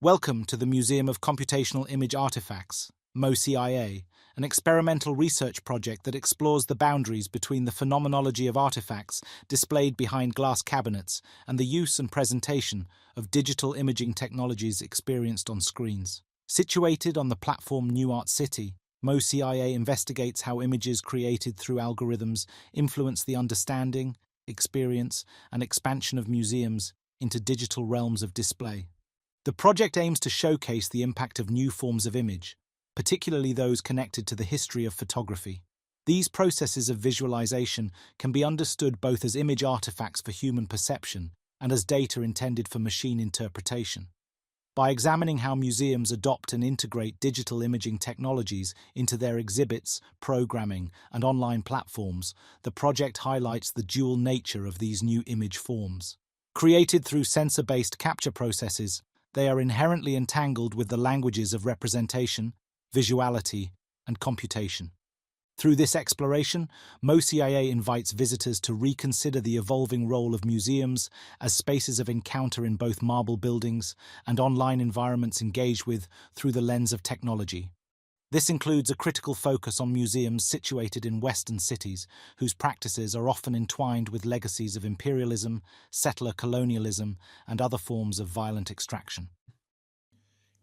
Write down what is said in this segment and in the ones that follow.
Welcome to the Museum of Computational Image Artifacts, MoCIA, an experimental research project that explores the boundaries between the phenomenology of artifacts displayed behind glass cabinets and the use and presentation of digital imaging technologies experienced on screens. Situated on the platform New Art City, MoCIA investigates how images created through algorithms influence the understanding, experience, and expansion of museums into digital realms of display. The project aims to showcase the impact of new forms of image, particularly those connected to the history of photography. These processes of visualization can be understood both as image artifacts for human perception and as data intended for machine interpretation. By examining how museums adopt and integrate digital imaging technologies into their exhibits, programming, and online platforms, the project highlights the dual nature of these new image forms. Created through sensor-based capture processes, they are inherently entangled with the languages of representation, visuality, and computation. Through this exploration, MoCIA invites visitors to reconsider the evolving role of museums as spaces of encounter in both marble buildings and online environments engaged with through the lens of technology. This includes a critical focus on museums situated in Western cities, whose practices are often entwined with legacies of imperialism, settler colonialism, and other forms of violent extraction.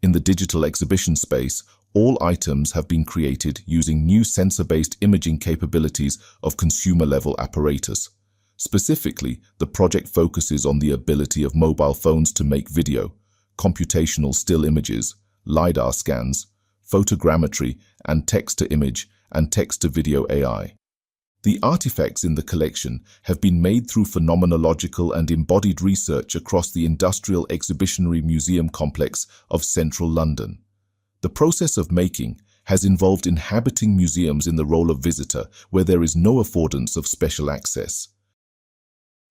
In the digital exhibition space, all items have been created using new sensor-based imaging capabilities of consumer-level apparatus. Specifically, the project focuses on the ability of mobile phones to make video, computational still images, LiDAR scans, photogrammetry, and text-to-image and text-to-video AI. The artifacts in the collection have been made through phenomenological and embodied research across the Industrial Exhibitionary Museum complex of central London. The process of making has involved inhabiting museums in the role of visitor, where there is no affordance of special access.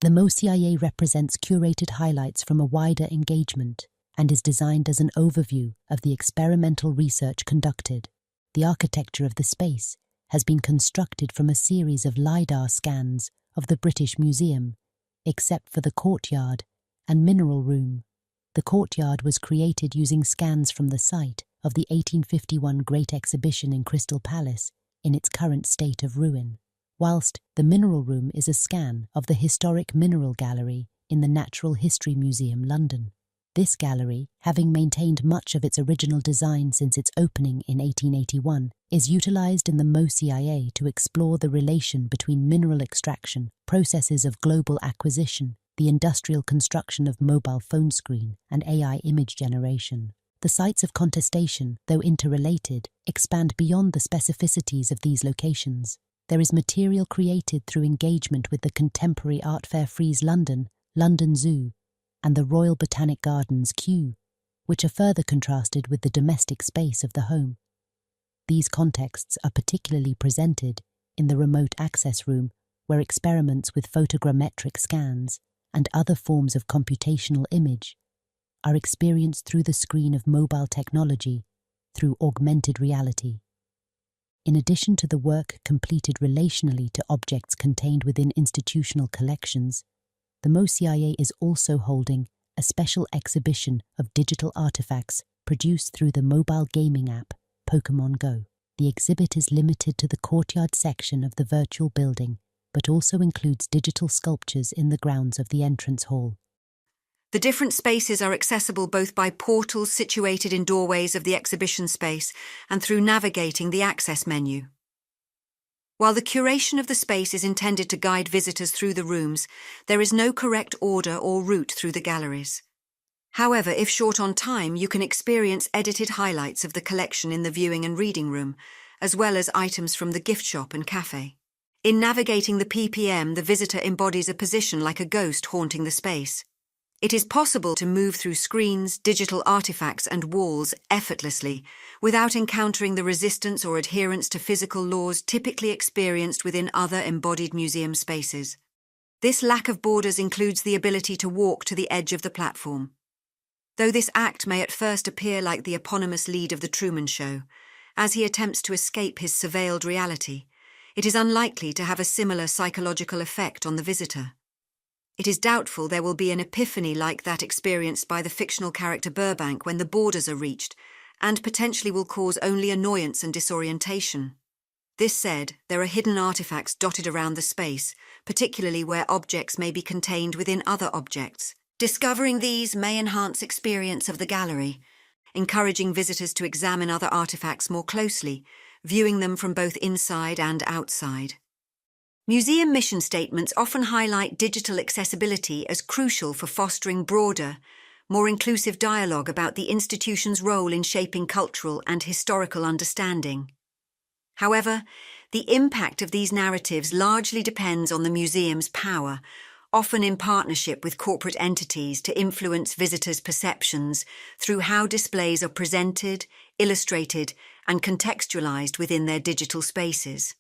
The MoCIA represents curated highlights from a wider engagement and is designed as an overview of the experimental research conducted. The architecture of the space has been constructed from a series of LiDAR scans of the British Museum, except for the courtyard and mineral room. The courtyard was created using scans from the site of the 1851 Great Exhibition in Crystal Palace in its current state of ruin, whilst the mineral room is a scan of the historic mineral gallery in the Natural History Museum, London. This gallery, having maintained much of its original design since its opening in 1881, is utilised in the MoCIA to explore the relation between mineral extraction, processes of global acquisition, the industrial construction of mobile phone screen, and AI image generation. The sites of contestation, though interrelated, expand beyond the specificities of these locations. There is material created through engagement with the contemporary art fair Frieze London, London Zoo, and the Royal Botanic Gardens Kew, which are further contrasted with the domestic space of the home. These contexts are particularly presented in the remote access room, where experiments with photogrammetric scans and other forms of computational image are experienced through the screen of mobile technology, through augmented reality. In addition to the work completed relationally to objects contained within institutional collections, the MoCIA is also holding a special exhibition of digital artifacts produced through the mobile gaming app Pokémon Go. The exhibit is limited to the courtyard section of the virtual building, but also includes digital sculptures in the grounds of the entrance hall. The different spaces are accessible both by portals situated in doorways of the exhibition space and through navigating the access menu. While the curation of the space is intended to guide visitors through the rooms, there is no correct order or route through the galleries. However, if short on time, you can experience edited highlights of the collection in the viewing and reading room, as well as items from the gift shop and cafe. In navigating the PPM, the visitor embodies a position like a ghost haunting the space. It is possible to move through screens, digital artifacts, and walls effortlessly, without encountering the resistance or adherence to physical laws typically experienced within other embodied museum spaces. This lack of borders includes the ability to walk to the edge of the platform. Though this act may at first appear like the eponymous lead of The Truman Show, as he attempts to escape his surveilled reality, it is unlikely to have a similar psychological effect on the visitor. It is doubtful there will be an epiphany like that experienced by the fictional character Burbank when the borders are reached, and potentially will cause only annoyance and disorientation. This said, there are hidden artifacts dotted around the space, particularly where objects may be contained within other objects. Discovering these may enhance experience of the gallery, encouraging visitors to examine other artifacts more closely, viewing them from both inside and outside. Museum mission statements often highlight digital accessibility as crucial for fostering broader, more inclusive dialogue about the institution's role in shaping cultural and historical understanding. However, the impact of these narratives largely depends on the museum's power, often in partnership with corporate entities, to influence visitors' perceptions through how displays are presented, illustrated, and contextualized within their digital spaces.